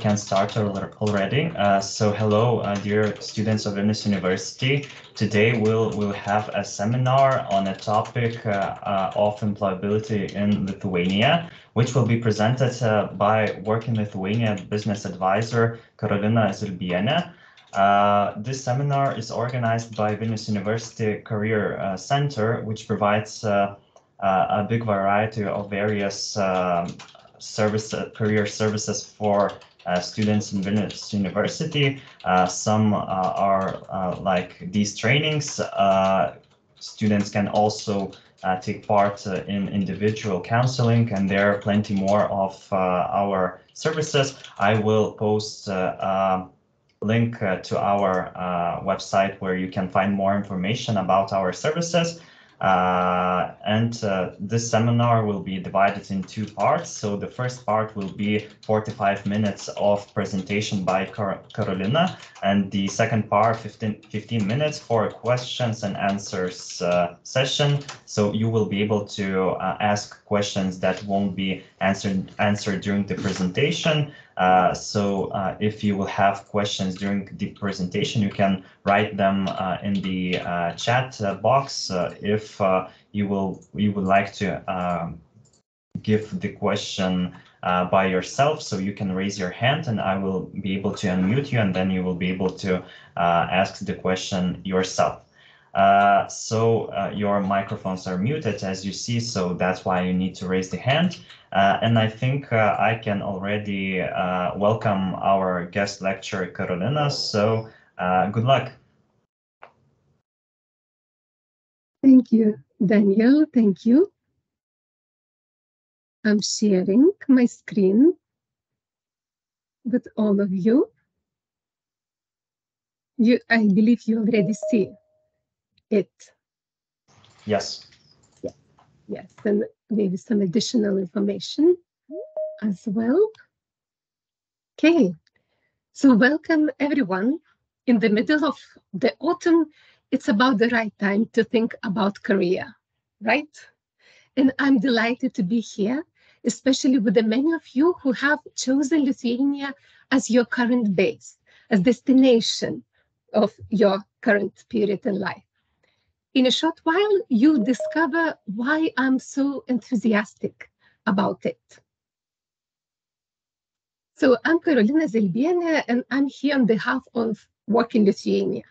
can start already. So hello, dear students of Vilnius University. Today we'll have a seminar on a topic of employability in Lithuania, which will be presented by Work in Lithuania business advisor Karolina Zelbienė. This seminar is organized by Vilnius University Career Centre, which provides a big variety of various career services for students in Vilnius University. Some are like these trainings. Students can also take part in individual counseling, and there are plenty more of our services. I will post a link to our website where you can find more information about our services. This seminar will be divided in two parts. So the first part will be 45 minutes of presentation by Karolina, and the second part 15 minutes for a questions and answers session. So you will be able to ask questions that won't be answered during the presentation. If you will have questions during the presentation, you can write them in the chat box. If you would like to give the question by yourself, so you can raise your hand and I will be able to unmute you, and then you will be able to ask the question yourself. Your microphones are muted, as you see, so that's why you need to raise the hand. And I think I can already welcome our guest lecturer, Karolina. So good luck. Thank you, Daniel. Thank you. I'm sharing my screen with all of you. I believe you already see it. Yes. Yes, and maybe some additional information as well. Okay, so welcome everyone. In the middle of the autumn, it's about the right time to think about career, right? And I'm delighted to be here, especially with the many of you who have chosen Lithuania as your current base, as destination of your current period in life. In a short while, you'll discover why I'm so enthusiastic about it. So I'm Karolina Zelbienė, and I'm here on behalf of Work in Lithuania.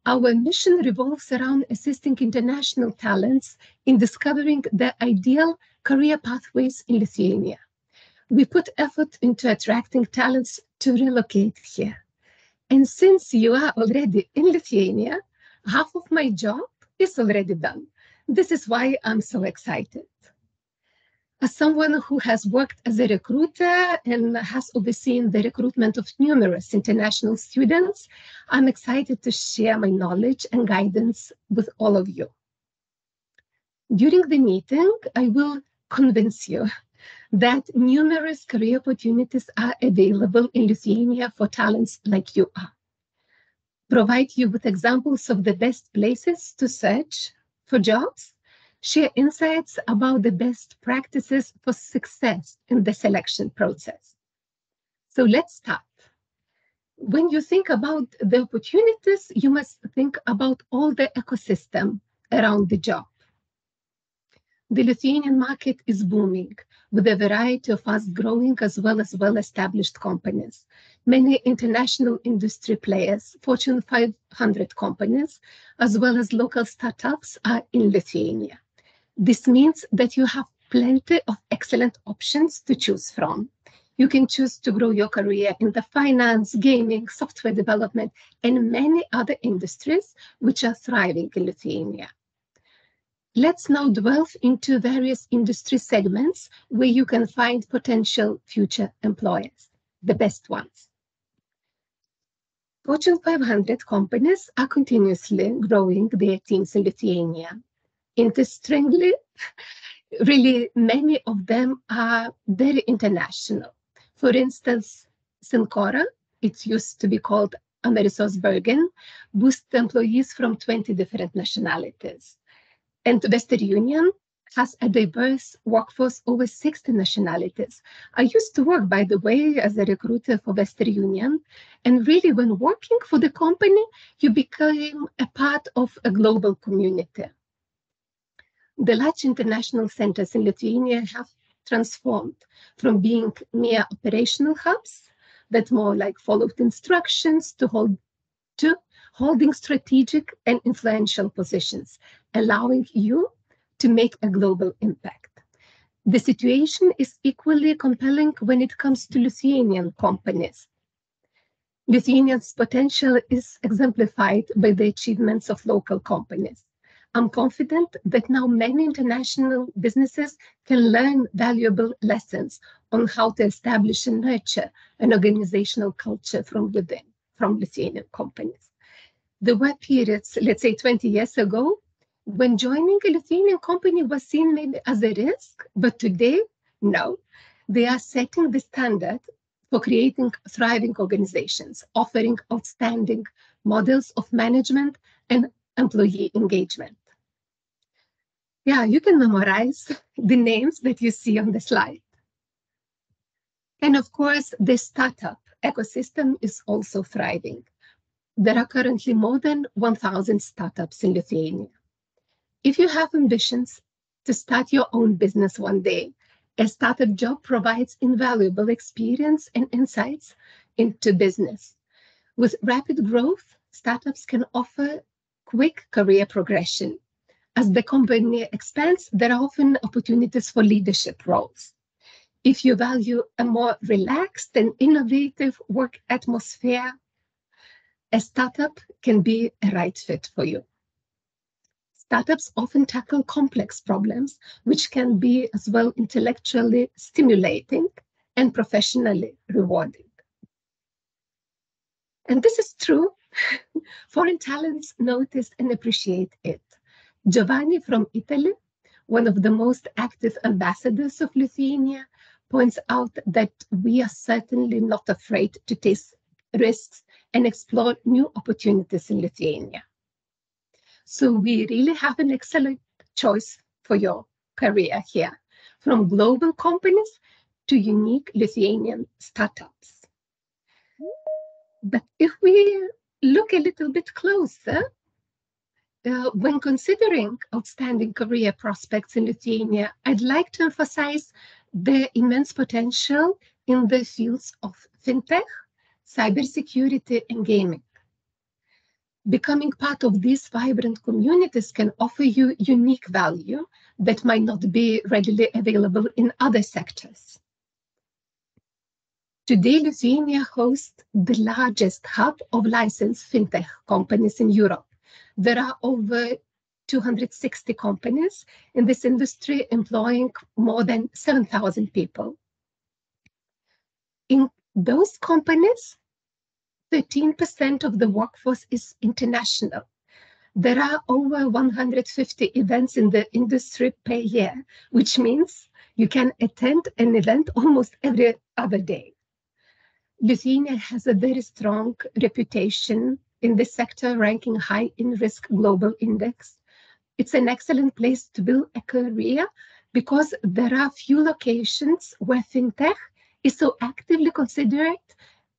Our mission revolves around assisting international talents in discovering their ideal career pathways in Lithuania. We put effort into attracting talents to relocate here. And since you are already in Lithuania, half of my job is already done. This is why I'm so excited. As someone who has worked as a recruiter and has overseen the recruitment of numerous international students, I'm excited to share my knowledge and guidance with all of you. During the meeting, I will convince you that numerous career opportunities are available in Lithuania for talents like you are. Provide you with examples of the best places to search for jobs, share insights about the best practices for success in the selection process. So let's start. When you think about the opportunities, you must think about all the ecosystem around the job. The Lithuanian market is booming with a variety of fast-growing as well as well-established companies. Many international industry players, Fortune 500 companies, as well as local startups are in Lithuania. This means that you have plenty of excellent options to choose from. You can choose to grow your career in the finance, gaming, software development, and many other industries which are thriving in Lithuania. Let's now delve into various industry segments where you can find potential future employers, the best ones. Fortune 500 companies are continuously growing their teams in Lithuania. Interestingly, really many of them are very international. For instance, Syncora, it used to be called AmerisourceBergen, boosts employees from 20 different nationalities. And Western Union has a diverse workforce over 60 nationalities. I used to work, by the way, as a recruiter for Western Union. And really, when working for the company, you became a part of a global community. The large international centers in Lithuania have transformed from being mere operational hubs that more like followed instructions to holding strategic and influential positions, allowing you to make a global impact. The situation is equally compelling when it comes to Lithuanian companies. Lithuania's potential is exemplified by the achievements of local companies. I'm confident that now many international businesses can learn valuable lessons on how to establish and nurture an organizational culture from within, from Lithuanian companies. There were periods, let's say 20 years ago, when joining a Lithuanian company was seen maybe as a risk, but today, no. They are setting the standard for creating thriving organizations, offering outstanding models of management and employee engagement. Yeah, you can memorize the names that you see on the slide. And of course, the startup ecosystem is also thriving. There are currently more than 1,000 startups in Lithuania. If you have ambitions to start your own business one day, a startup job provides invaluable experience and insights into business. With rapid growth, startups can offer quick career progression. As the company expands, there are often opportunities for leadership roles. If you value a more relaxed and innovative work atmosphere, a startup can be a right fit for you. Startups often tackle complex problems, which can be as well intellectually stimulating and professionally rewarding. And this is true. Foreign talents notice and appreciate it. Giovanni from Italy, one of the most active ambassadors of Lithuania, points out that we are certainly not afraid to take risks and explore new opportunities in Lithuania. So we really have an excellent choice for your career here, from global companies to unique Lithuanian startups. But if we look a little bit closer, when considering outstanding career prospects in Lithuania, I'd like to emphasize the immense potential in the fields of fintech, cybersecurity, and gaming. Becoming part of these vibrant communities can offer you unique value that might not be readily available in other sectors. Today, Lithuania hosts the largest hub of licensed fintech companies in Europe. There are over 260 companies in this industry employing more than 7,000 people. In those companies, 13% of the workforce is international. There are over 150 events in the industry per year, which means you can attend an event almost every other day. Lithuania has a very strong reputation in this sector, ranking high in Risk Global Index. It's an excellent place to build a career because there are few locations where fintech is so actively considered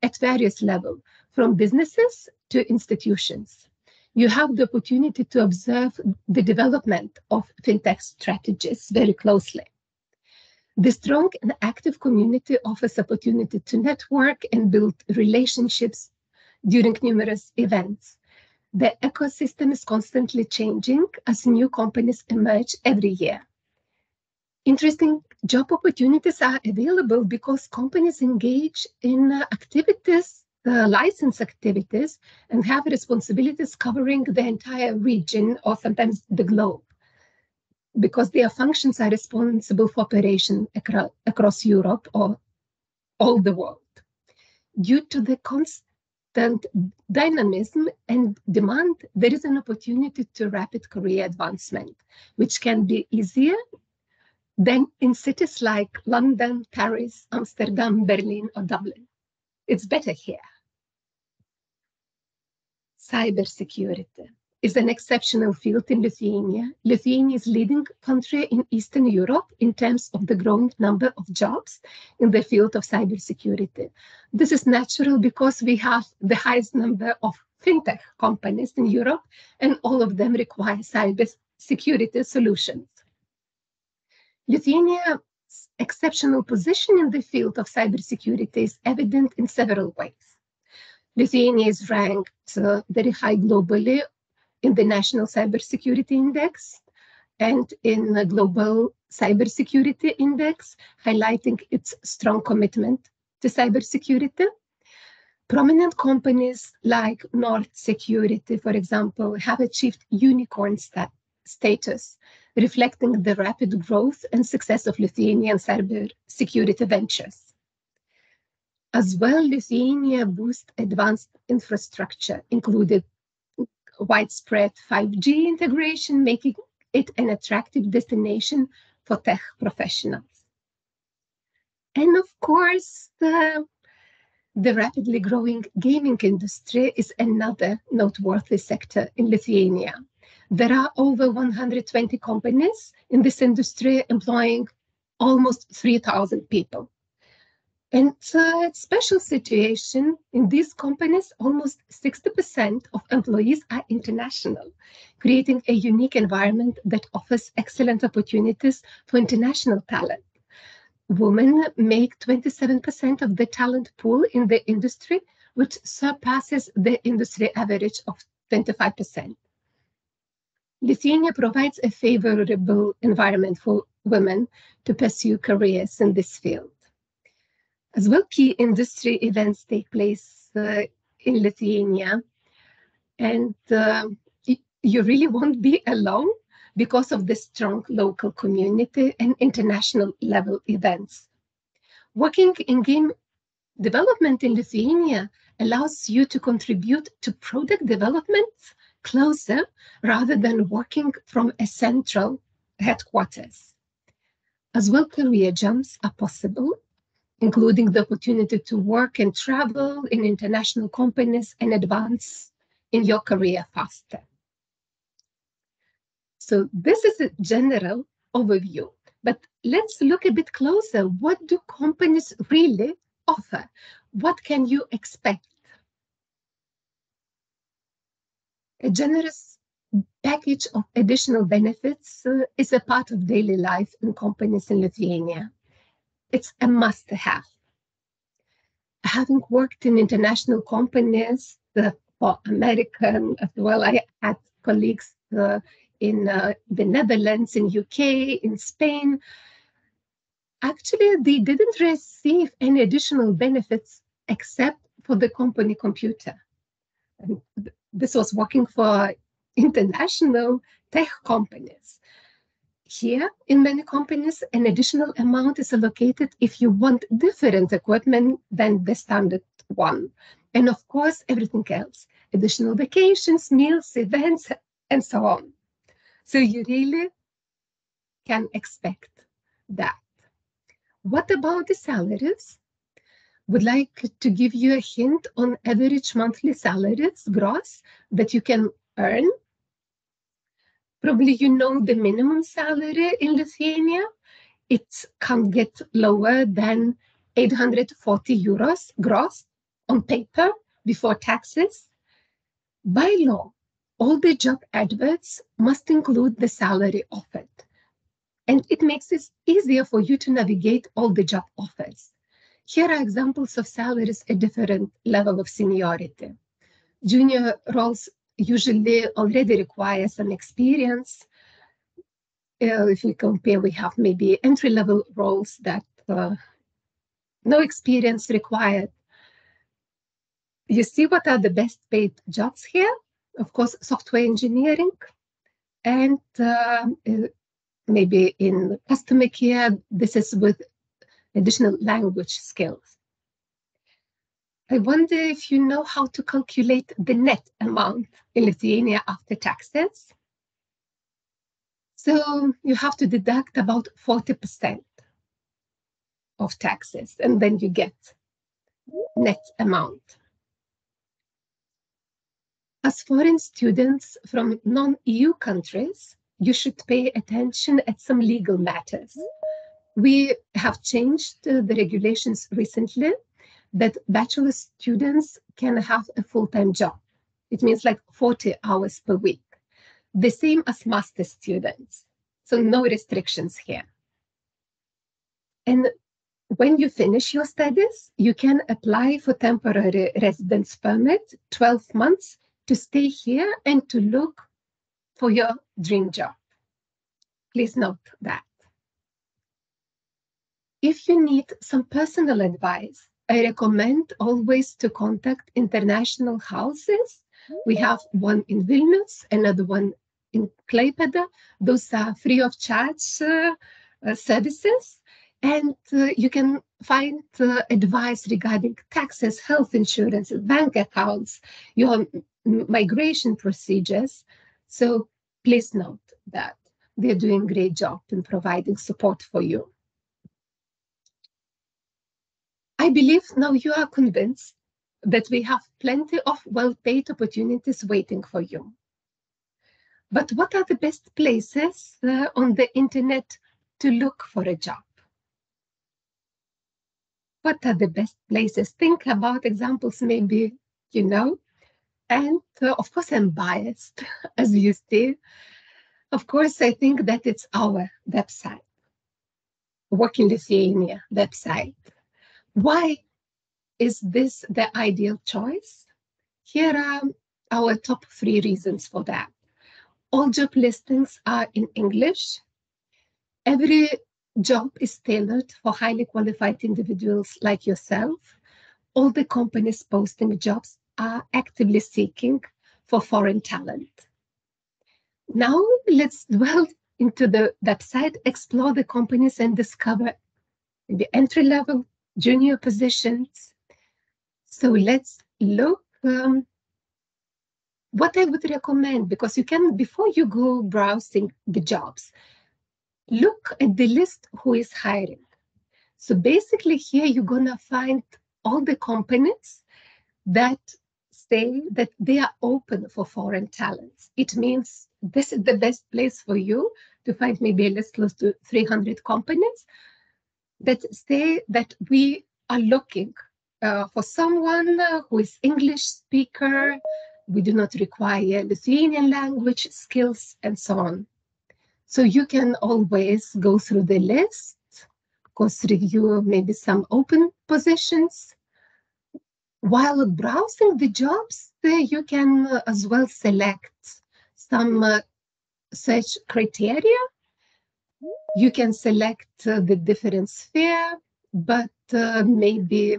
at various levels, from businesses to institutions. You have the opportunity to observe the development of fintech strategies very closely. The strong and active community offers opportunity to network and build relationships during numerous events. The ecosystem is constantly changing as new companies emerge every year. Interesting job opportunities are available because companies engage in activities, license activities, and have responsibilities covering the entire region or sometimes the globe, because their functions are responsible for operation across Europe or all the world. Due to the constant dynamism and demand, there is an opportunity to rapid career advancement, which can be easier than in cities like London, Paris, Amsterdam, Berlin, or Dublin. It's better here. Cybersecurity. is an exceptional field in Lithuania. Lithuania is leading country in Eastern Europe in terms of the growing number of jobs in the field of cybersecurity. This is natural because we have the highest number of fintech companies in Europe, and all of them require cybersecurity solutions. Lithuania's exceptional position in the field of cybersecurity is evident in several ways. Lithuania is ranked very high globally in the National Cybersecurity Index and in the Global Cybersecurity Index, highlighting its strong commitment to cybersecurity. Prominent companies like Nord Security, for example, have achieved unicorn status, reflecting the rapid growth and success of Lithuanian cybersecurity ventures. As well, Lithuania boasts advanced infrastructure, including widespread 5G integration, making it an attractive destination for tech professionals. And of course, the rapidly growing gaming industry is another noteworthy sector in Lithuania. There are over 120 companies in this industry employing almost 3,000 people. And a special situation in these companies, almost 60% of employees are international, creating a unique environment that offers excellent opportunities for international talent. Women make 27% of the talent pool in the industry, which surpasses the industry average of 25%. Lithuania provides a favorable environment for women to pursue careers in this field. As well, key industry events take place in Lithuania, and you really won't be alone because of the strong local community and international level events. Working in game development in Lithuania allows you to contribute to product development closer rather than working from a central headquarters. As well, career jumps are possible, including the opportunity to work and travel in international companies and advance in your career faster. So this is a general overview, but let's look a bit closer. What do companies really offer? What can you expect? A generous package of additional benefits is a part of daily life in companies in Lithuania. It's a must-have. Having worked in international companies, American as well, I had colleagues in the Netherlands, in UK, in Spain. Actually, they didn't receive any additional benefits except for the company computer. And this was working for international tech companies. Here, in many companies, an additional amount is allocated if you want different equipment than the standard one. And of course, everything else, additional vacations, meals, events, and so on. So you really can expect that. What about the salaries? Would like to give you a hint on average monthly salaries, gross, that you can earn. Probably you know the minimum salary in Lithuania. It can't get lower than 840 euros gross on paper before taxes. By law, all the job adverts must include the salary offered. And it makes it easier for you to navigate all the job offers. Here are examples of salaries at different level of seniority. Junior roles usually already require some experience. If we compare, we have maybe entry-level roles that no experience required. You see what are the best paid jobs here? Of course, software engineering and maybe in customer care. This is with additional language skills. I wonder if you know how to calculate the net amount in Lithuania after taxes. So you have to deduct about 40% of taxes, and then you get net amount. As foreign students from non-EU countries, you should pay attention at some legal matters. We have changed the regulations recently that bachelor students can have a full-time job. It means like 40 hours per week, the same as master students. So no restrictions here. And when you finish your studies, you can apply for temporary residence permit, 12 months, to stay here and to look for your dream job. Please note that. If you need some personal advice, I recommend always to contact international houses. We have one in Vilnius, another one in Klaipėda. Those are free of charge services. And you can find advice regarding taxes, health insurance, bank accounts, your migration procedures. So please note that they're doing a great job in providing support for you. I believe now you are convinced that we have plenty of well-paid opportunities waiting for you. But what are the best places on the internet to look for a job? What are the best places? Think about examples, maybe you know. And of course, I'm biased, as you see. Of course, I think that it's our website, Work in Lithuania website. Why is this the ideal choice? Here are our top 3 reasons for that. All job listings are in English. Every job is tailored for highly qualified individuals like yourself. All the companies posting jobs are actively seeking for foreign talent. Now let's dwell into the website, explore the companies and discover the entry-level, junior positions. So let's look what I would recommend, because you can, before you go browsing the jobs, look at the list who is hiring. So basically here you're gonna find all the companies that say that they are open for foreign talents. It means this is the best place for you to find maybe a list close to 300 companies that say that we are looking for someone who is English speaker. We do not require Lithuanian language skills and so on. So you can always go through the list, of course, review maybe some open positions. While browsing the jobs, you can as well select some search criteria. You can select the different sphere, but maybe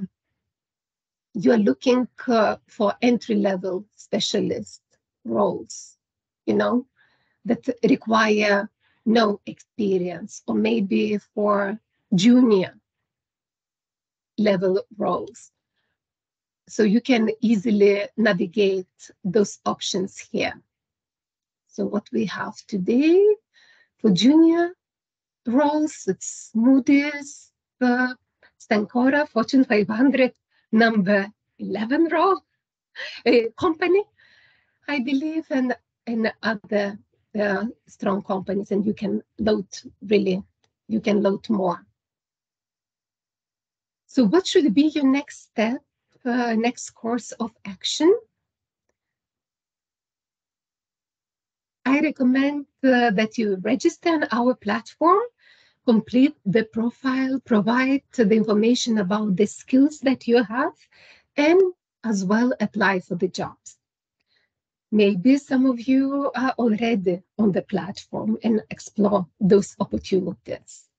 you're looking for entry-level specialist roles, you know, that require no experience, or maybe for junior level roles. So you can easily navigate those options here. So what we have today for junior roles, it's Moody's, Stancora, Fortune 500, number 11 role company, I believe, and other strong companies, and you can load more. So what should be your next step, next course of action? I recommend that you register on our platform, complete the profile, provide the information about the skills that you have, and as well apply for the jobs. Maybe some of you are already on the platform and explore those opportunities.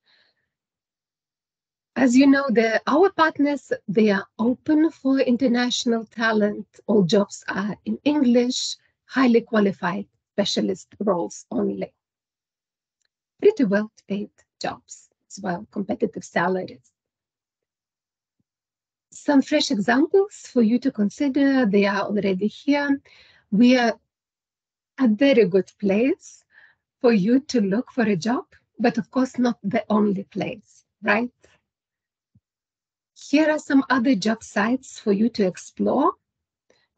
As you know, our partners, they are open for international talent. All jobs are in English, highly qualified specialist roles only. Pretty well paid jobs as well, competitive salaries. Some fresh examples for you to consider, they are already here. We are a very good place for you to look for a job, but of course not the only place, right? Here are some other job sites for you to explore.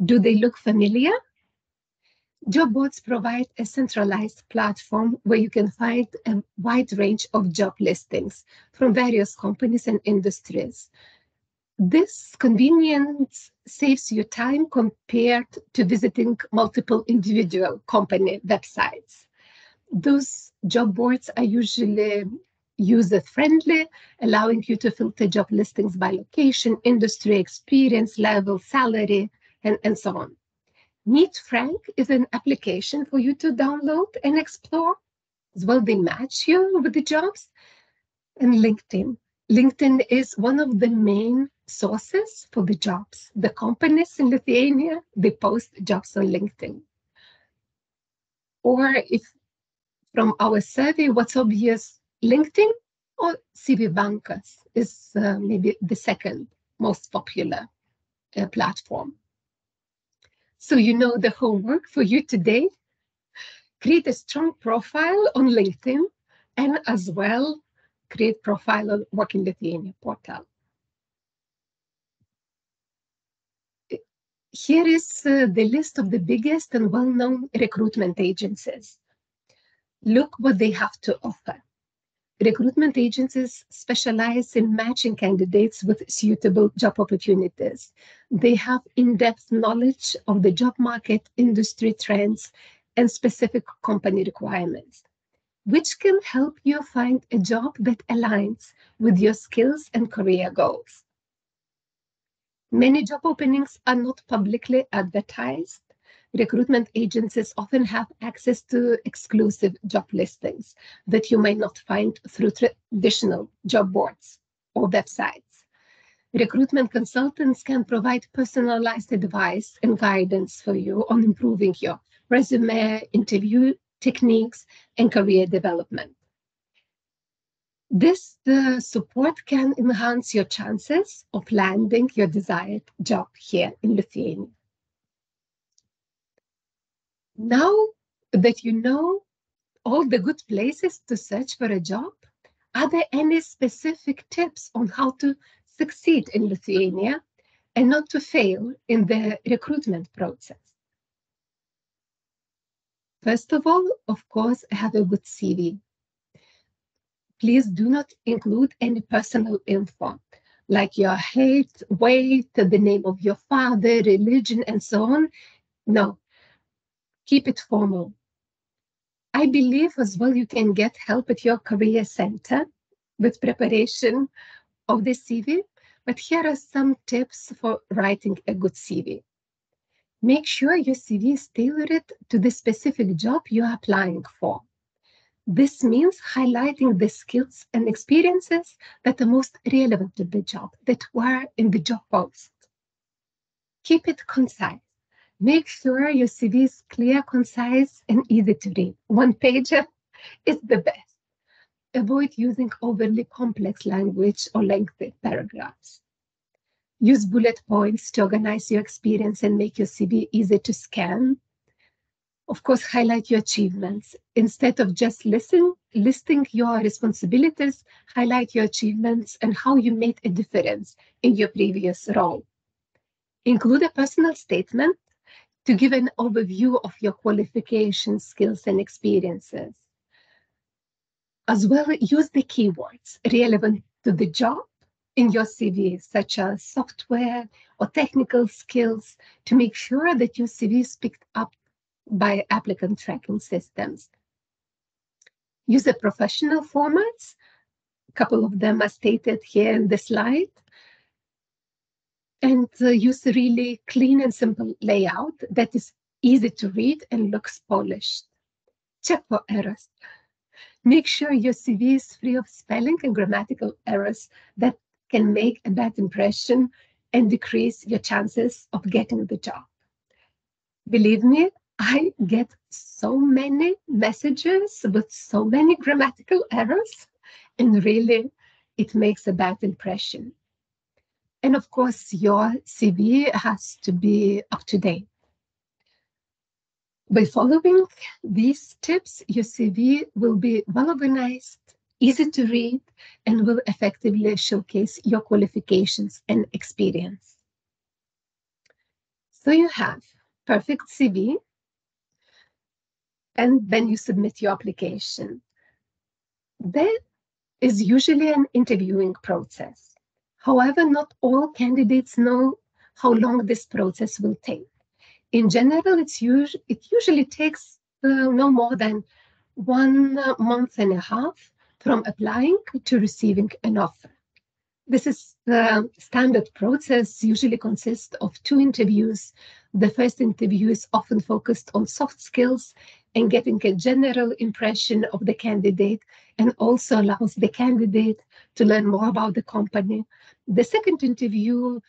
Do they look familiar? Job boards provide a centralized platform where you can find a wide range of job listings from various companies and industries. This convenience saves you time compared to visiting multiple individual company websites. Those job boards are usually user-friendly, allowing you to filter job listings by location, industry, experience level, salary, and so on. Meet Frank is an application for you to download and explore. As well, they match you with the jobs. And LinkedIn. LinkedIn is one of the main sources for the jobs. The companies in Lithuania, they post jobs on LinkedIn. Or if from our survey, what's obvious, LinkedIn or CV Bankers is maybe the second most popular platform. So you know the homework for you today. Create a strong profile on LinkedIn and as well create profile on Work in Lithuania portal. Here is the list of the biggest and well-known recruitment agencies. Look what they have to offer. Recruitment agencies specialize in matching candidates with suitable job opportunities. They have in-depth knowledge of the job market, industry trends, and specific company requirements, which can help you find a job that aligns with your skills and career goals. Many job openings are not publicly advertised. Recruitment agencies often have access to exclusive job listings that you may not find through traditional job boards or websites. Recruitment consultants can provide personalized advice and guidance for you on improving your resume, interview techniques, and career development. This support can enhance your chances of landing your desired job here in Lithuania. Now that you know all the good places to search for a job, are there any specific tips on how to succeed in Lithuania and not to fail in the recruitment process? First of all, of course, have a good CV. Please do not include any personal info, like your height, weight, the name of your father, religion, and so on. No, keep it formal. I believe as well you can get help at your career center with preparation of the CV, but here are some tips for writing a good CV. Make sure your CV is tailored to the specific job you are applying for. This means highlighting the skills and experiences that are most relevant to the job, that were in the job post. Keep it concise. Make sure your CV is clear, concise, and easy to read. One-pager is the best. Avoid using overly complex language or lengthy paragraphs. Use bullet points to organize your experience and make your CV easy to scan. Of course, highlight your achievements. Instead of just listing your responsibilities, highlight your achievements and how you made a difference in your previous role. Include a personal statement to give an overview of your qualifications, skills, and experiences. As well, use the keywords relevant to the job in your CV, such as software or technical skills, to make sure that your CV is picked up by applicant tracking systems. Use the professional formats. A couple of them are stated here in the slide. And use a really clean and simple layout that is easy to read and looks polished. Check for errors. Make sure your CV is free of spelling and grammatical errors that can make a bad impression and decrease your chances of getting the job. Believe me, I get so many messages with so many grammatical errors, and really, it makes a bad impression. And of course, your CV has to be up to date. By following these tips, your CV will be well organized, easy to read, and will effectively showcase your qualifications and experience. So you have perfect CV, and then you submit your application. There is usually an interviewing process. However, not all candidates know how long this process will take. In general, it usually takes no more than 1.5 months from applying to receiving an offer. This is the standard process, usually consists of 2 interviews. The first interview is often focused on soft skills and getting a general impression of the candidate, and also allows the candidate to learn more about the company. The second interview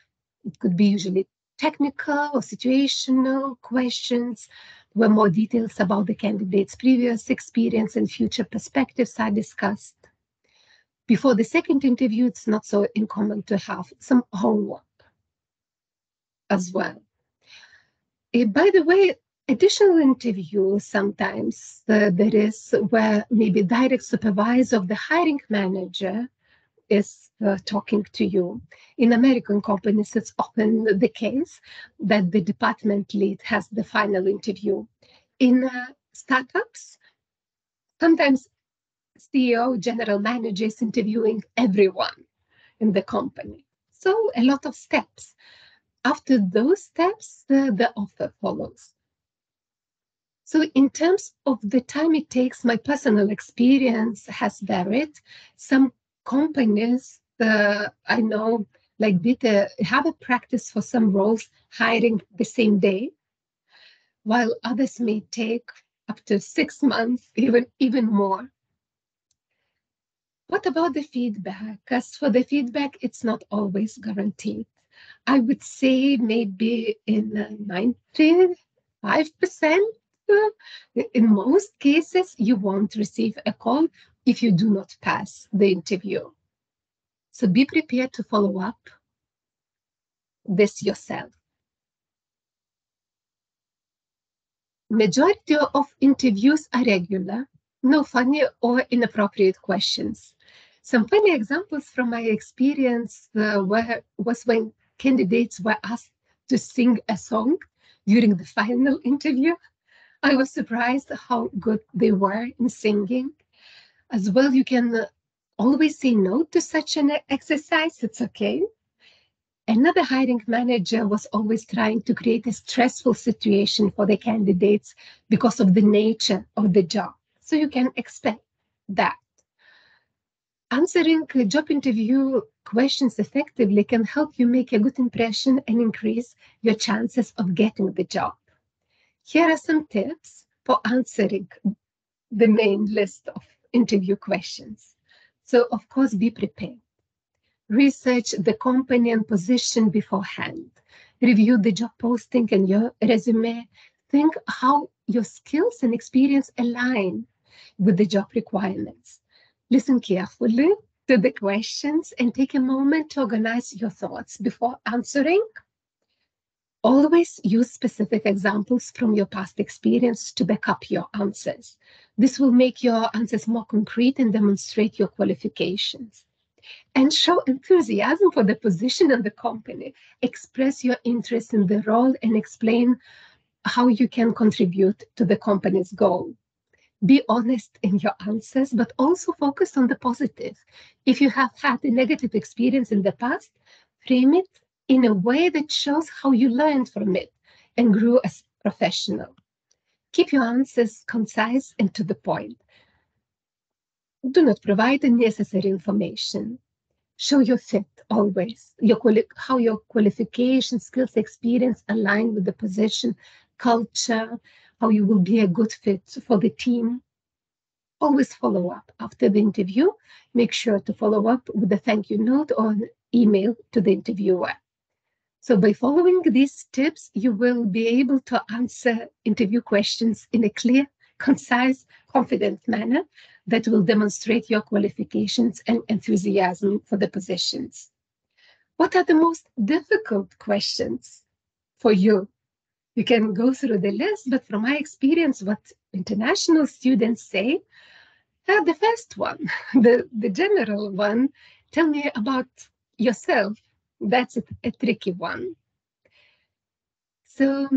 could be usually technical or situational questions, where more details about the candidate's previous experience and future perspectives are discussed. Before the second interview, it's not so uncommon to have some homework as well. By the way, additional interviews sometimes there is where maybe direct supervisor of the hiring manager is talking to you. In American companies, it's often the case that the department lead has the final interview. In startups, sometimes CEO, general manager is interviewing everyone in the company. So a lot of steps. After those steps, the offer follows. So in terms of the time it takes, my personal experience has varied. Some companies I know, like Bitte, have a practice for some roles hiring the same day, while others may take up to 6 months, even more. What about the feedback? As for the feedback, it's not always guaranteed. I would say maybe in 95%, in most cases, you won't receive a call if you do not pass the interview. So be prepared to follow up this yourself. Majority of interviews are regular, no funny or inappropriate questions. Some funny examples from my experience was when candidates were asked to sing a song during the final interview. I was surprised how good they were in singing. As well, you can always say no to such an exercise, it's okay. Another hiring manager was always trying to create a stressful situation for the candidates because of the nature of the job. So you can expect that. Answering job interview questions effectively can help you make a good impression and increase your chances of getting the job. Here are some tips for answering the main list of interview questions. So, of course, be prepared. Research the company and position beforehand. Review the job posting and your resume. Think how your skills and experience align with the job requirements. Listen carefully to the questions and take a moment to organize your thoughts before answering. Always use specific examples from your past experience to back up your answers. This will make your answers more concrete and demonstrate your qualifications. And show enthusiasm for the position and the company. Express your interest in the role and explain how you can contribute to the company's goal. Be honest in your answers, but also focus on the positive. If you have had a negative experience in the past, frame it in a way that shows how you learned from it and grew as a professional. Keep your answers concise and to the point. Do not provide unnecessary information. Show your fit always, how your qualifications, skills, experience align with the position, culture, how you will be a good fit for the team. Always follow up after the interview. Make sure to follow up with a thank you note or an email to the interviewer. So by following these tips, you will be able to answer interview questions in a clear, concise, confident manner that will demonstrate your qualifications and enthusiasm for the positions. What are the most difficult questions for you? You can go through the list, but from my experience, what international students say, the first one, the general one, tell me about yourself. That's a tricky one. So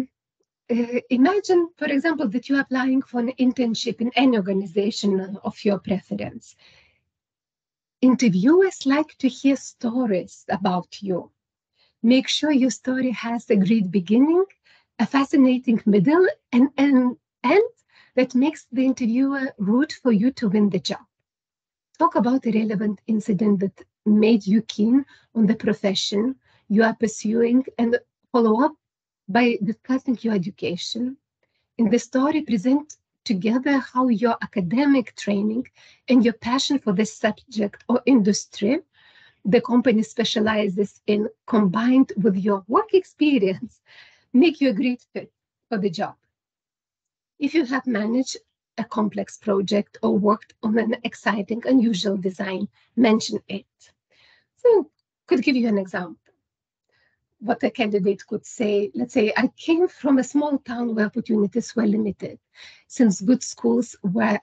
Imagine, for example, that you're applying for an internship in any organization of your preference. Interviewers like to hear stories about you. Make sure your story has a great beginning, a fascinating middle, and an end that makes the interviewer root for you to win the job. Talk about a relevant incident that made you keen on the profession you are pursuing, and follow up by discussing your education. In the story, present together how your academic training and your passion for this subject or industry the company specializes in, combined with your work experience, make you a great fit for the job. If you have managed a complex project or worked on an exciting, unusual design, mention it. So, could give you an example. What a candidate could say, let's say, I came from a small town where opportunities were limited. Since good schools were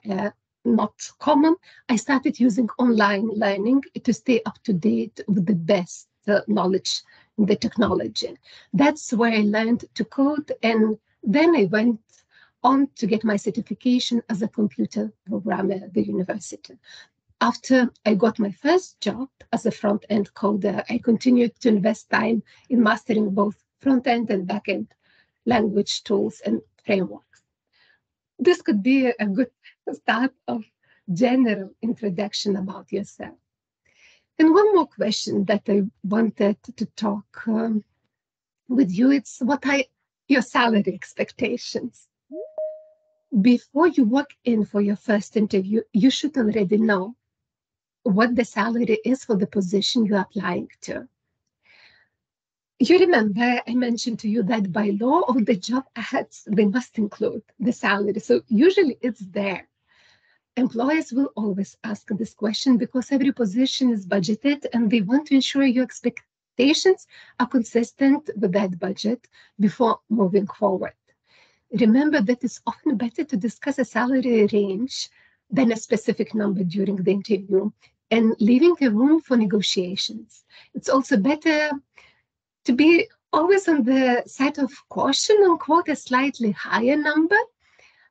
not common, I started using online learning to stay up to date with the best knowledge in the technology. That's where I learned to code, and then I went on to get my certification as a computer programmer at the university. After I got my first job as a front-end coder, I continued to invest time in mastering both front-end and back-end language tools and frameworks. This could be a good start of general introduction about yourself. And one more question that I wanted to talk with you, it's what are your salary expectations? Before you walk in for your first interview, you should already know what the salary is for the position you're applying to. You remember I mentioned to you that by law, all the job ads, they must include the salary. So usually it's there. Employers will always ask this question because every position is budgeted and they want to ensure your expectations are consistent with that budget before moving forward. Remember that it's often better to discuss a salary range than a specific number during the interview and leaving a room for negotiations. It's also better to be always on the side of caution and quote a slightly higher number,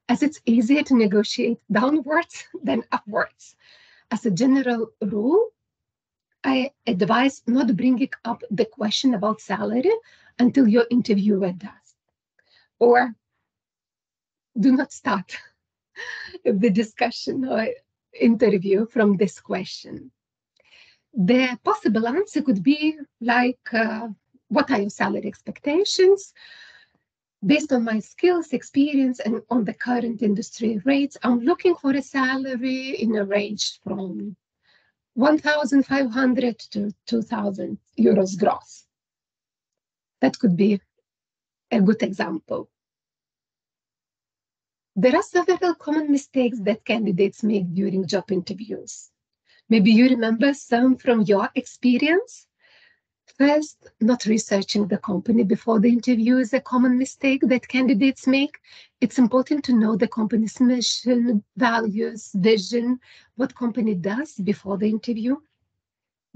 as it's easier to negotiate downwards than upwards. As a general rule, I advise not bringing up the question about salary until your interviewer does. Or do not start the discussion or interview from this question. The possible answer could be like, what are your salary expectations? Based on my skills, experience, and on the current industry rates, I'm looking for a salary in a range from 1,500 to 2,000 euros gross. That could be a good example. There are several common mistakes that candidates make during job interviews. Maybe you remember some from your experience. First, not researching the company before the interview is a common mistake that candidates make. It's important to know the company's mission, values, vision, what company does before the interview.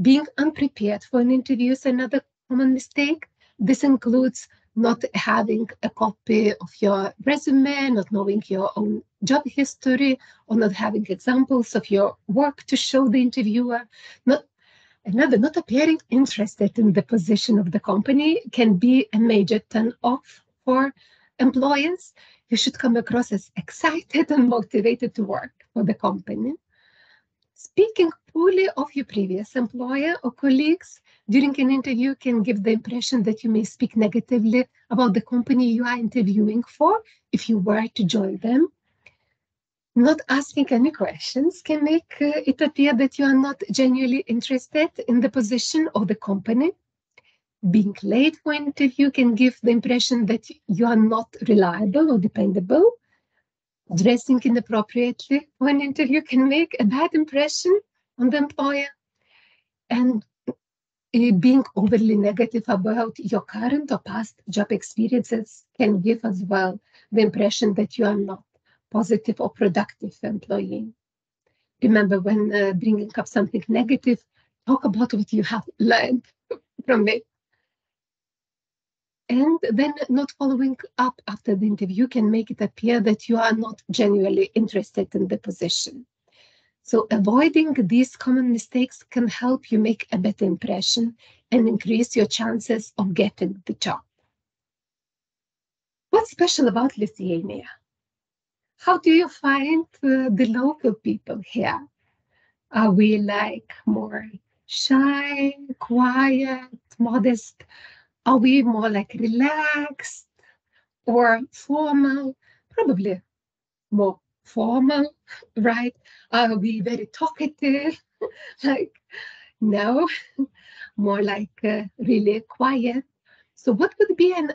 Being unprepared for an interview is another common mistake. This includes not having a copy of your resume, not knowing your own job history, or not having examples of your work to show the interviewer. Not appearing interested in the position of the company can be a major turn-off for employers. You should come across as excited and motivated to work for the company. Speaking poorly of your previous employer or colleagues during an interview can give the impression that you may speak negatively about the company you are interviewing for if you were to join them. Not asking any questions can make it appear that you are not genuinely interested in the position of the company. Being late for an interview can give the impression that you are not reliable or dependable. Dressing inappropriately for an interview can make a bad impression on the employer. And being overly negative about your current or past job experiences can give as well the impression that you are not positive or productive employee. Remember, when bringing up something negative, talk about what you have learned from it. And then not following up after the interview can make it appear that you are not genuinely interested in the position. So avoiding these common mistakes can help you make a better impression and increase your chances of getting the job. What's special about Lithuania? How do you find the local people here? Are we like more shy, quiet, modest? Are we more like relaxed or formal? Probably more formal, right? Are we very talkative? Like, no, more like really quiet. So what would be an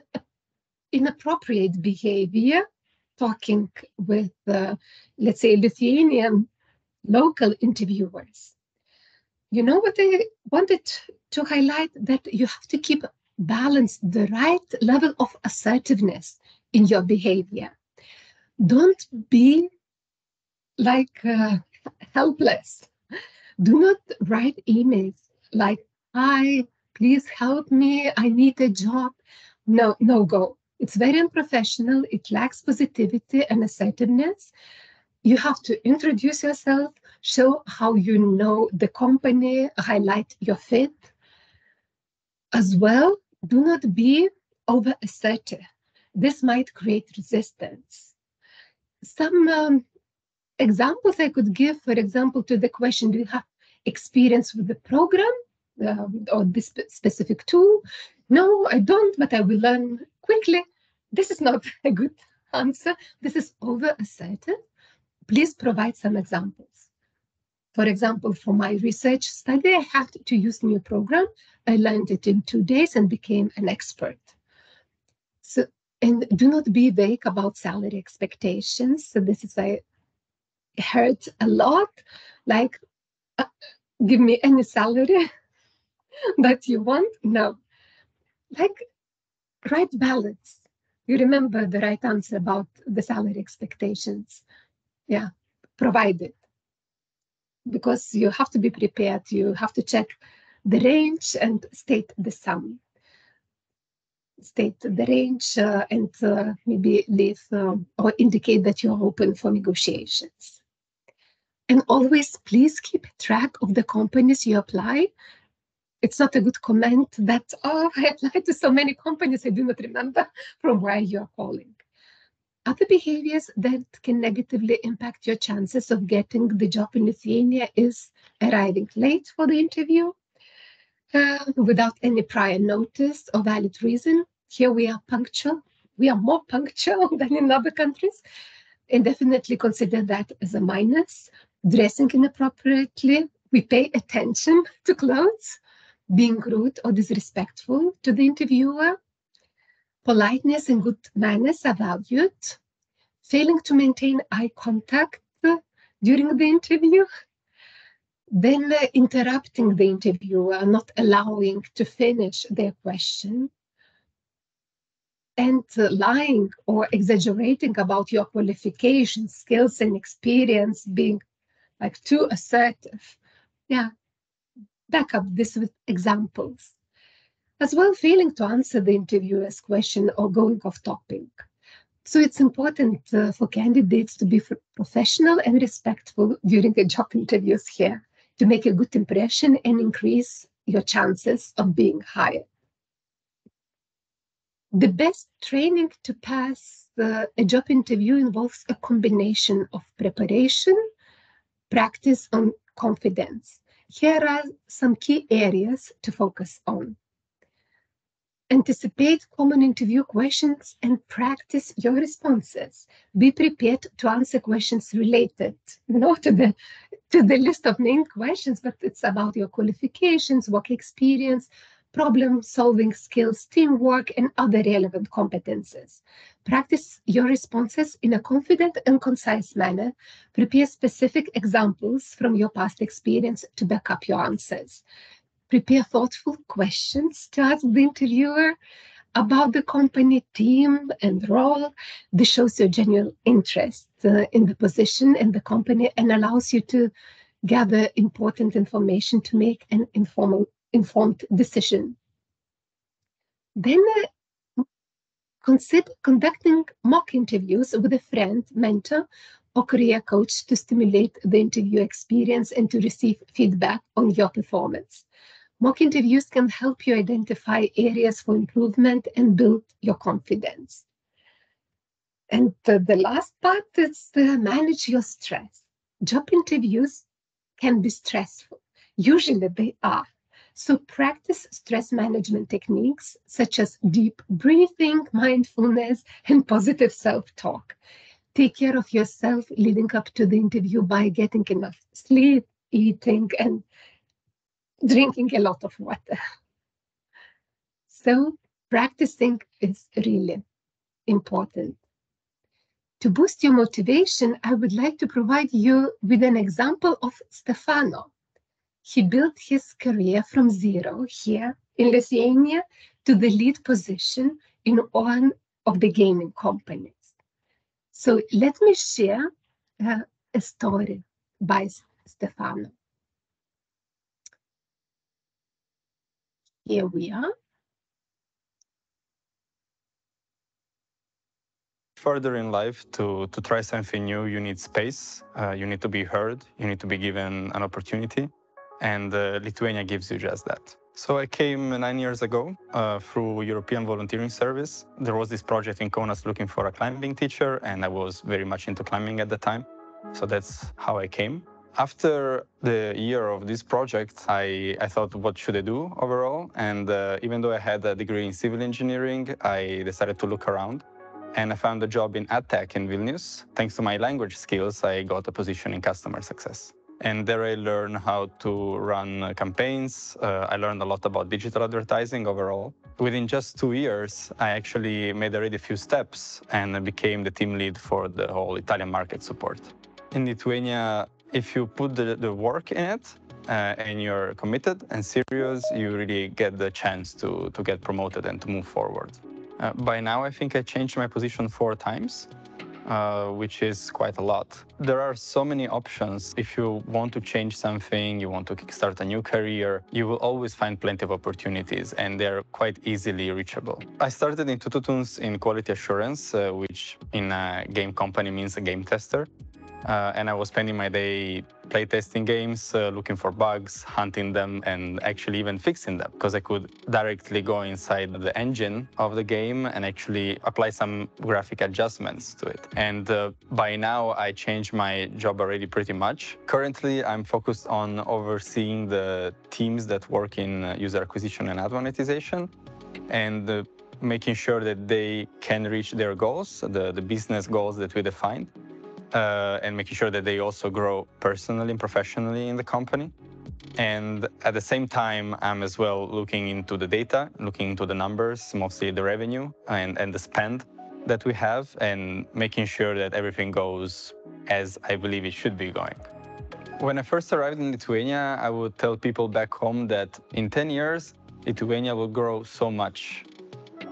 inappropriate behavior talking with, let's say, Lithuanian local interviewers? You know what I wanted to highlight? That you have to keep balance the right level of assertiveness in your behavior. Don't be like helpless. Do not write emails like, "Hi, please help me, I need a job." No, no go. It's very unprofessional. It lacks positivity and assertiveness. You have to introduce yourself, show how you know the company, highlight your fit. As well, do not be over assertive. This might create resistance. Some examples I could give, for example, to the question, do you have experience with the program or this specific tool? No, I don't, but I will learn quickly. This is not a good answer. This is over assertive. Please provide some examples. For example, for my research study, I had to use new program. I learned it in 2 days and became an expert. So, and do not be vague about salary expectations. So this is I heard a lot, like, give me any salary that you want. No, like, right balance. You remember the right answer about the salary expectations. Yeah, provide it. Because you have to be prepared. You have to check the range and state the sum. State the range and maybe leave or indicate that you're open for negotiations. And always, please keep track of the companies you apply. It's not a good comment that, oh, I applied to so many companies, I do not remember from where you're calling. Other behaviors that can negatively impact your chances of getting the job in Lithuania is arriving late for the interview without any prior notice or valid reason. Here we are punctual. We are more punctual than in other countries, and definitely consider that as a minus. Dressing inappropriately, we pay attention to clothes. Being rude or disrespectful to the interviewer. Politeness and good manners are valued. Failing to maintain eye contact during the interview. Then interrupting the interviewer, not allowing to finish their question. And lying or exaggerating about your qualifications, skills, and experience, being like too assertive. Yeah, back up this with examples. As well, failing to answer the interviewer's question or going off topic. So it's important for candidates to be professional and respectful during the job interviews here to make a good impression and increase your chances of being hired. The best training to pass a job interview involves a combination of preparation, practice, and confidence. Here are some key areas to focus on. Anticipate common interview questions and practice your responses. Be prepared to answer questions related, not to the list of main questions, but it's about your qualifications, work experience, problem-solving skills, teamwork, and other relevant competences. Practice your responses in a confident and concise manner. Prepare specific examples from your past experience to back up your answers. Prepare thoughtful questions to ask the interviewer about the company, team, and role. This shows your genuine interest in the position and the company and allows you to gather important information to make an informed decision. Then Consider conducting mock interviews with a friend, mentor, or career coach to stimulate the interview experience and to receive feedback on your performance. Mock interviews can help you identify areas for improvement and build your confidence. And the last part is manage your stress. Job interviews can be stressful. Usually they are. So practice stress management techniques such as deep breathing, mindfulness, and positive self-talk. Take care of yourself leading up to the interview by getting enough sleep, eating, and drinking a lot of water. So practicing is really important. To boost your motivation, I would like to provide you with an example of Stefano. He built his career from zero here in Lithuania to the lead position in one of the gaming companies. So let me share a story by Stefano. Here we are. Further in life, to try something new, you need space, you need to be heard, you need to be given an opportunity, and Lithuania gives you just that. So I came 9 years ago through European Volunteering Service. There was this project in Kaunas looking for a climbing teacher, and I was very much into climbing at the time. So that's how I came. After the year of this project, I thought, what should I do overall? And even though I had a degree in civil engineering, I decided to look around. And I found a job in AdTech in Vilnius. Thanks to my language skills, I got a position in customer success. And there I learned how to run campaigns. I learned a lot about digital advertising overall. Within just 2 years, I actually made already a few steps and I became the team lead for the whole Italian market support. In Lithuania, if you put the work in it and you're committed and serious, you really get the chance to get promoted and to move forward. By now, I think I changed my position 4 times, which is quite a lot. There are so many options. If you want to change something, you want to kickstart a new career, you will always find plenty of opportunities, and they're quite easily reachable. I started in Tututuns in quality assurance, which in a game company means a game tester. And I was spending my day playtesting games, looking for bugs, hunting them, and actually even fixing them, because I could directly go inside the engine of the game and actually apply some graphic adjustments to it. And by now, I changed my job already pretty much. Currently, I'm focused on overseeing the teams that work in user acquisition and ad monetization, and making sure that they can reach their goals, the business goals that we defined. And making sure that they also grow personally and professionally in the company. And at the same time, I'm as well looking into the data, looking into the numbers, mostly the revenue and the spend that we have, and making sure that everything goes as I believe it should be going. When I first arrived in Lithuania, I would tell people back home that in 10 years, Lithuania will grow so much.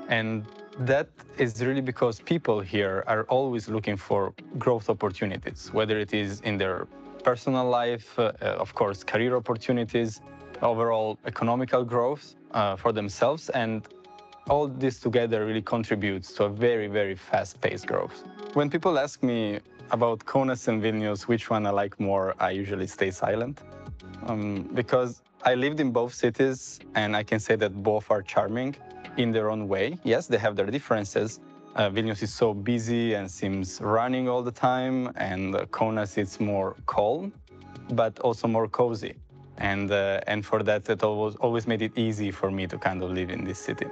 And that is really because people here are always looking for growth opportunities, whether it is in their personal life, of course, career opportunities, overall economical growth for themselves. And all this together really contributes to a very, very fast-paced growth. When people ask me about Kaunas and Vilnius, which one I like more, I usually stay silent because I lived in both cities and I can say that both are charming in their own way. Yes, they have their differences. Vilnius is so busy and seems running all the time, and Kaunas it's more calm, but also more cozy. And for that, it always made it easy for me to kind of live in this city.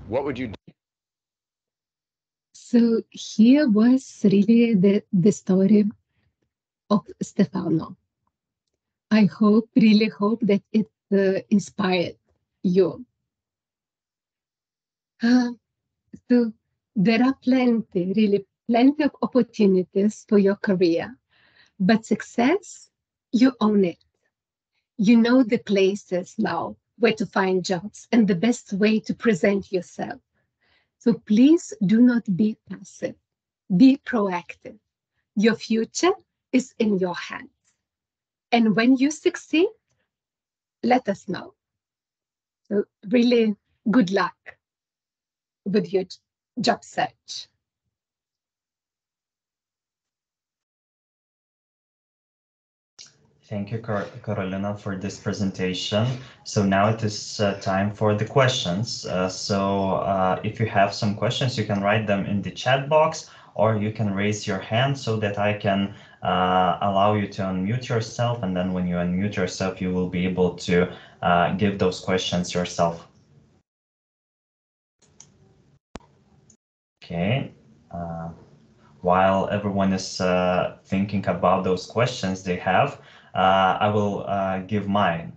What would you do? So here was really the story of Stefano. I really hope that it inspired you. So there are plenty of opportunities for your career, but success, you own it. You know the places now where to find jobs and the best way to present yourself. So please do not be passive, be proactive. Your future is in your hands. And when you succeed, let us know. So really good luck with your job search. Thank you, Karolina, for this presentation. So now it is time for the questions. If you have some questions, you can write them in the chat box, or you can raise your hand so that I can allow you to unmute yourself. And then when you unmute yourself, you will be able to give those questions yourself. Okay. While everyone is thinking about those questions they have, I will give mine.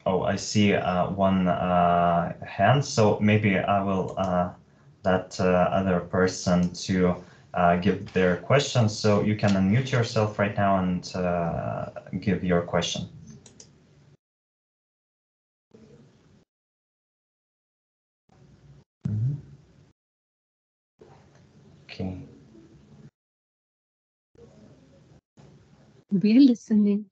Oh, I see one hand, so maybe I will let other person to give their question. So you can unmute yourself right now and give your question. Okay. We're listening.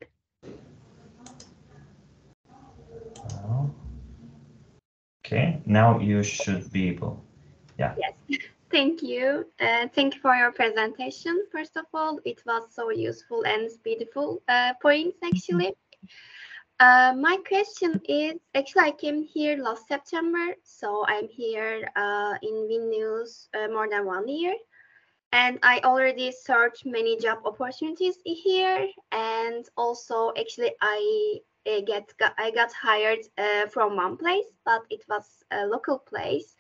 Okay, now you should be able. Yeah. Yes, thank you. Thank you for your presentation. First of all, it was so useful and beautiful points actually. My question is, actually I came here last September, so I'm here in Vilnius more than 1 year. And I already searched many job opportunities here, and also actually I got hired from one place, but it was a local place,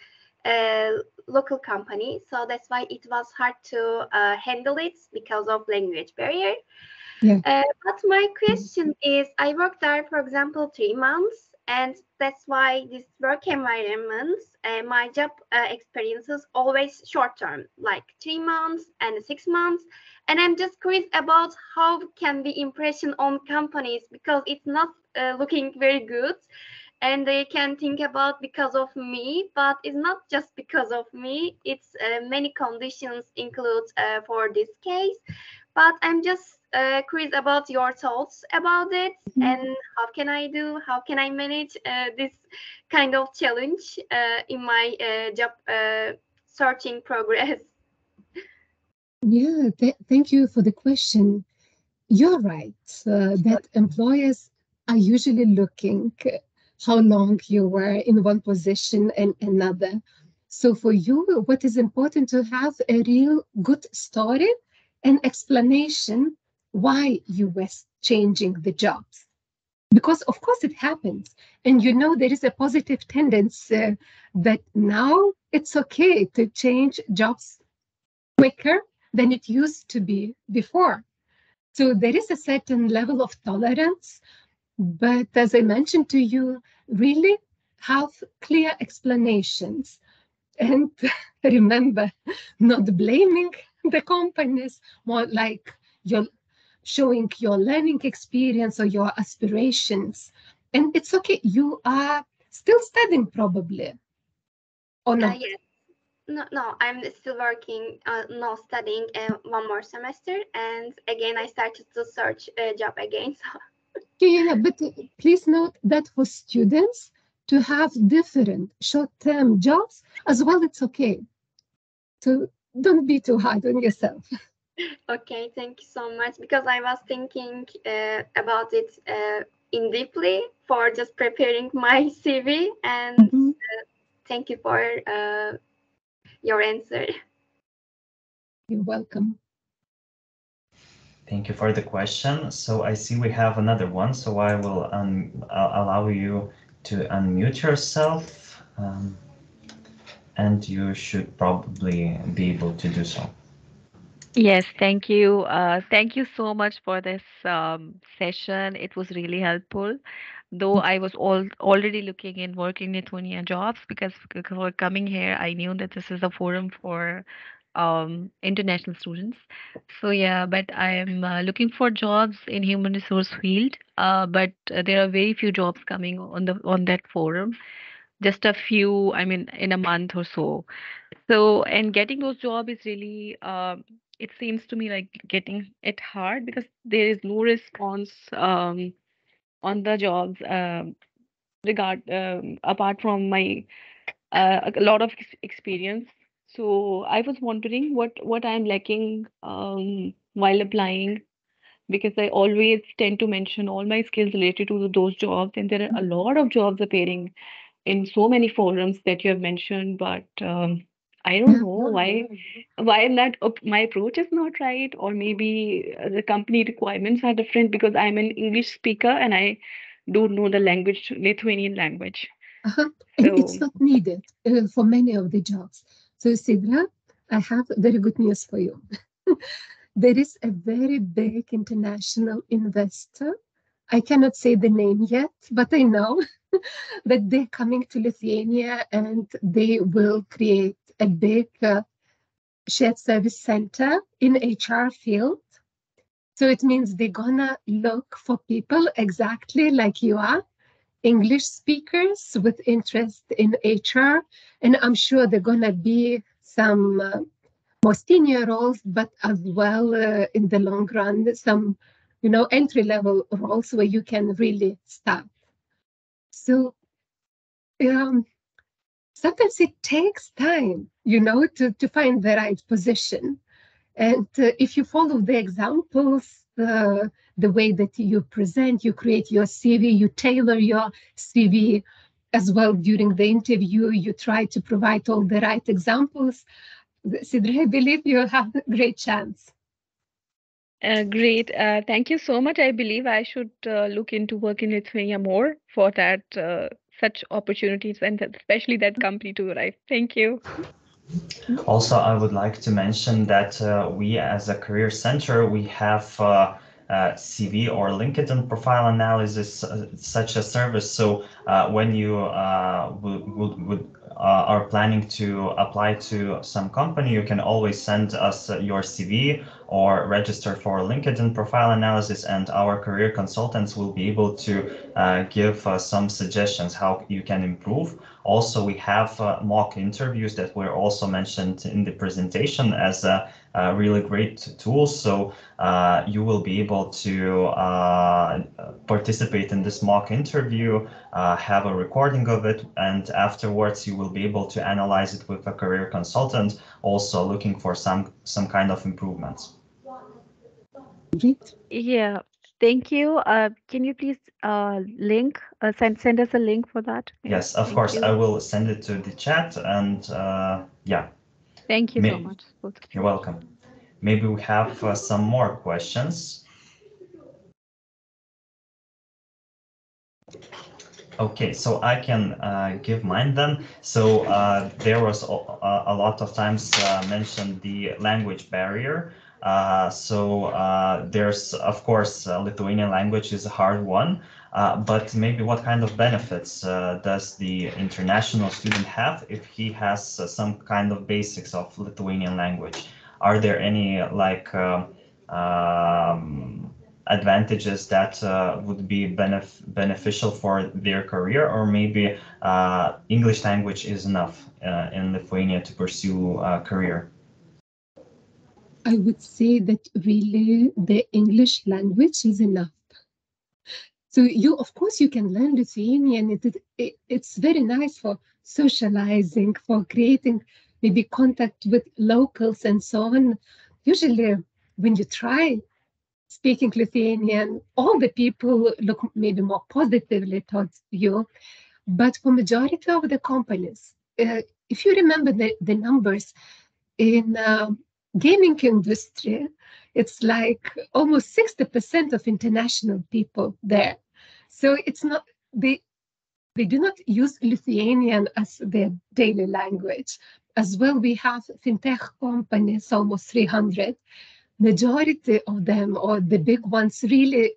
local company, so that's why it was hard to handle it because of language barrier. Yeah. But my question is, I worked there, for example, 3 months, and that's why this work environment, my job experiences always short term, like 3 months and 6 months. And I'm just curious about how can the impression on companies, because it's not looking very good, and they can think about because of me, but it's not just because of me. It's many conditions include for this case. But I'm just curious about your thoughts about it, and how can I manage this kind of challenge in my job searching progress. Yeah, thank you for the question. You're right that employers are usually looking how long you were in one position and another. So for you, what is important to have a real good story and explanation why you were changing the jobs. Because of course it happens. And you know there is a positive tendency that now it's okay to change jobs quicker than it used to be before. So there is a certain level of tolerance, but as I mentioned to you, really have clear explanations. And remember, not blaming the companies, more like you're showing your learning experience or your aspirations. And it's okay, you are still studying probably, or not? Yes. No, I'm still working, no studying one more semester, and again I started to search a job again. So. Yeah, but please note that for students to have different short-term jobs as well, it's okay. So don't be too hard on yourself. Okay, thank you so much, because I was thinking about it in deeply for just preparing my CV, and thank you for your answer. You're welcome. Thank you for the question. So I see we have another one, so I will allow you to unmute yourself, and you should probably be able to do so. Yes, thank you. Thank you so much for this session. It was really helpful. Though I was already looking in working Lithuania jobs, because for coming here, I knew that this is a forum for international students. So yeah, but I'm looking for jobs in human resource field. But there are very few jobs coming on that forum. Just a few, I mean, in a month or so. So, and getting those jobs is really, it seems to me like getting it hard, because there is no response on the jobs. apart from my a lot of experience. So I was wondering what I'm lacking while applying, because I always tend to mention all my skills related to those jobs, and there are a lot of jobs appearing in so many forums that you have mentioned, but I don't know why my approach is not right, or maybe the company requirements are different, because I'm an English speaker and I don't know the language, Lithuanian language. It's So not needed for many of the jobs. So Sidra, I have very good news for you. There is a very big international investor. I cannot say the name yet, but I know that they're coming to Lithuania and they will create a big shared service center in HR field. So it means they're gonna look for people exactly like you are, English speakers with interest in HR, and I'm sure they're gonna be some more senior roles, but as well in the long run, some entry-level roles where you can really start. So sometimes it takes time, to find the right position. And if you follow the examples, the way that you present, you create your CV, you tailor your CV as well during the interview, you try to provide all the right examples, Sidra, I believe you have a great chance. great. Thank you so much. I believe I should look into work in Lithuania more for that such opportunities, and especially that company to arrive. Thank you. Also, I would like to mention that we as a career center, we have CV or LinkedIn profile analysis, such a service. So when you are planning to apply to some company, you can always send us your CV or register for LinkedIn profile analysis, and our career consultants will be able to give some suggestions how you can improve. Also, we have mock interviews that were also mentioned in the presentation as a really great tool. So you will be able to participate in this mock interview, have a recording of it, and afterwards you will be able to analyze it with a career consultant, also looking for some kind of improvements. Yeah, thank you. Can you please send us a link for that? Yes, of course. I will send it to the chat, and yeah. Thank you so much. You're welcome. Maybe we have some more questions. Okay, so I can give mine then. So there was a lot of times mentioned the language barrier. There's, of course, Lithuanian language is a hard one, but maybe what kind of benefits does the international student have if he has some kind of basics of Lithuanian language? Are there any like advantages that would be beneficial for their career, or maybe English language is enough in Lithuania to pursue a career? I would say that really the English language is enough. So of course, you can learn Lithuanian. It's very nice for socializing, for creating maybe contact with locals and so on. Usually, when you try speaking Lithuanian, all the people look maybe more positively towards you. But for majority of the companies, if you remember the numbers in gaming industry, it's like almost 60% of international people there. So it's not, they do not use Lithuanian as their daily language. As well, we have fintech companies, almost 300. Majority of them, or the big ones, really,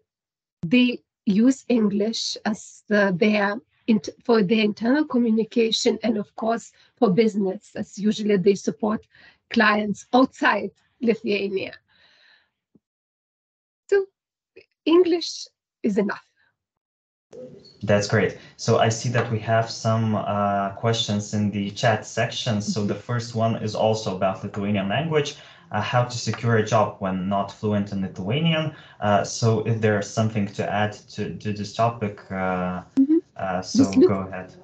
they use English as for their internal communication, and of course for business, as usually they support clients outside Lithuania. So English is enough. That's great. So I see that we have some questions in the chat section. So the first one is also about Lithuanian language. How to secure a job when not fluent in Lithuanian. So if there's something to add to this topic, So Just look, go ahead.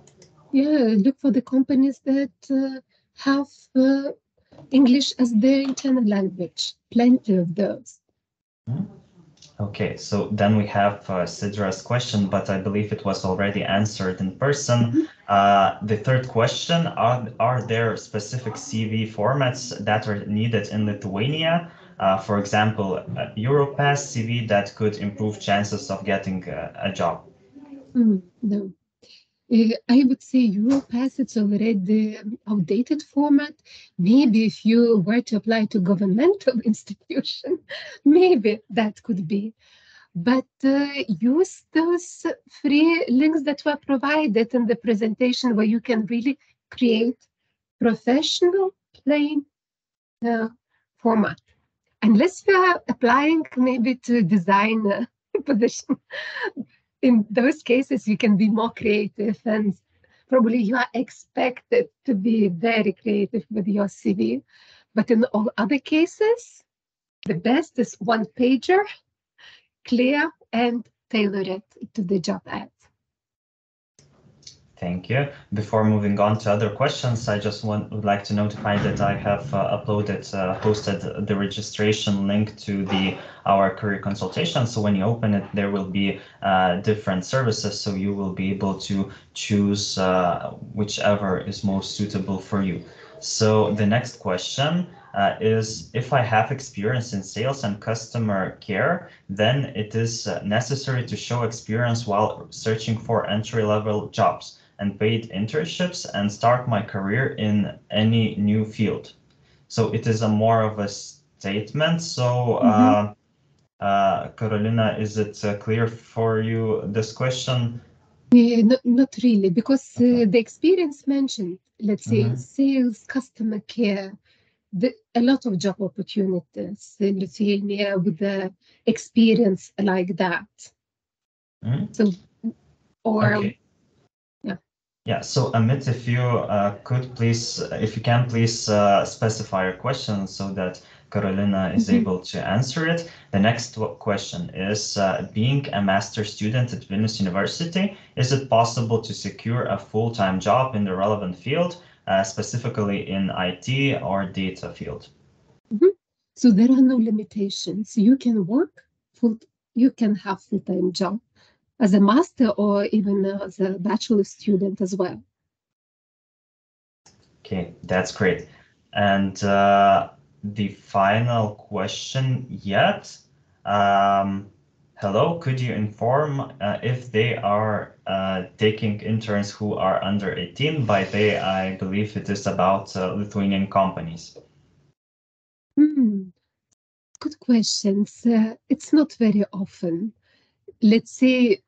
yeah, look for the companies that have English as their internal language. Plenty of those. Okay, so then we have Sidra's question, but I believe it was already answered in person. The third question, are there specific CV formats that are needed in Lithuania? For example, Europass CV that could improve chances of getting a job? No. I would say Europass, it's already outdated format. Maybe if you were to apply to governmental institution, maybe that could be. But use those free links that were provided in the presentation where you can really create professional, plain format. Unless you are applying maybe to design a position. In those cases, you can be more creative and probably you are expected to be very creative with your CV. But in all other cases, the best is one pager, clear and tailored to the job ad. Thank you. Before moving on to other questions, I just would like to notify that I have posted the registration link to our career consultation. So when you open it, there will be different services. So you will be able to choose whichever is most suitable for you. So the next question is, if I have experience in sales and customer care, then it is necessary to show experience while searching for entry-level jobs and paid internships and start my career in any new field. So it is a more of a statement. So Karolina, is it clear for you, this question? Not really, because the experience mentioned, let's say, sales, customer care, a lot of job opportunities in Lithuania with the experience like that. So, or okay. Yeah, so Amit, if you can please specify your question so that Karolina is able to answer it. The next question is, being a master student at Vilnius University, is it possible to secure a full-time job in the relevant field, specifically in IT or data field? So there are no limitations. You can work you can have full-time job as a master or even as a bachelor student as well. Okay, that's great. And the final question yet. Hello, could you inform if they are taking interns who are under 18? By they, I believe it is about Lithuanian companies. Good questions. It's not very often. Let's say,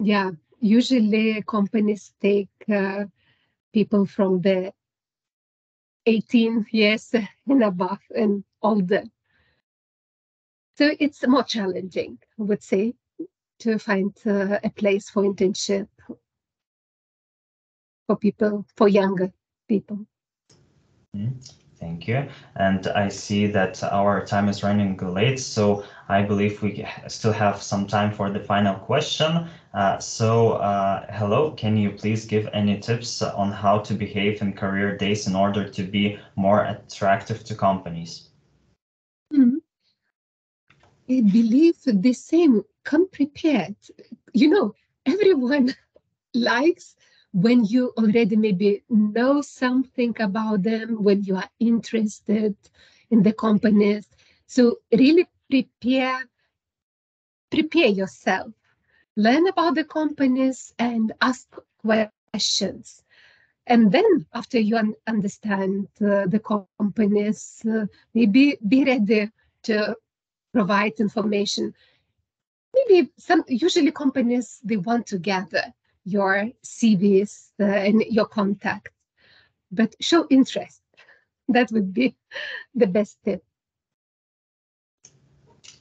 yeah, usually companies take people from the 18 years and above and older. So it's more challenging, I would say, to find a place for internship for people, for younger people. Thank you. And I see that our time is running late, so I believe we still have some time for the final question. Hello, can you please give any tips on how to behave in career days in order to be more attractive to companies? I believe the same. Come prepared. You know, everyone likes when you already maybe know something about them, when you are interested in the companies. So really prepare yourself, learn about the companies and ask questions. And then after you understand the companies, maybe be ready to provide information. Maybe usually companies, they want to gather your CVs and your contacts, but show interest. That would be the best tip.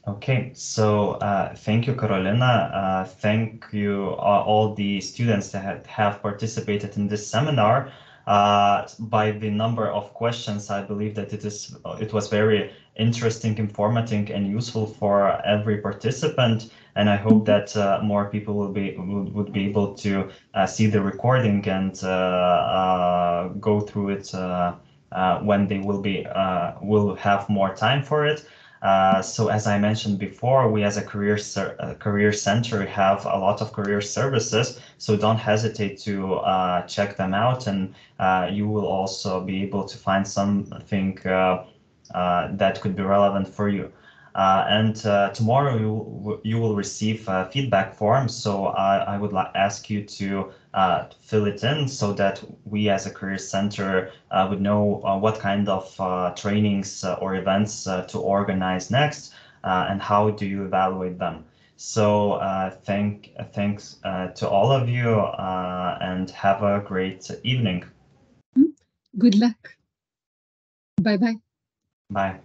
Okay, so thank you, Karolina. Thank you all the students that have participated in this seminar. By the number of questions, I believe that it was very interesting, informative, and useful for every participant. And I hope that more people would be able to see the recording and go through it when they will have more time for it. So as I mentioned before, we as a career center have a lot of career services, so don't hesitate to check them out, and you will also be able to find something that could be relevant for you. And tomorrow you will receive a feedback form, so I would ask you to fill it in so that we as a career center would know what kind of trainings or events to organize next, and how do you evaluate them. So thanks to all of you, and have a great evening. Good luck. Bye-bye. Bye.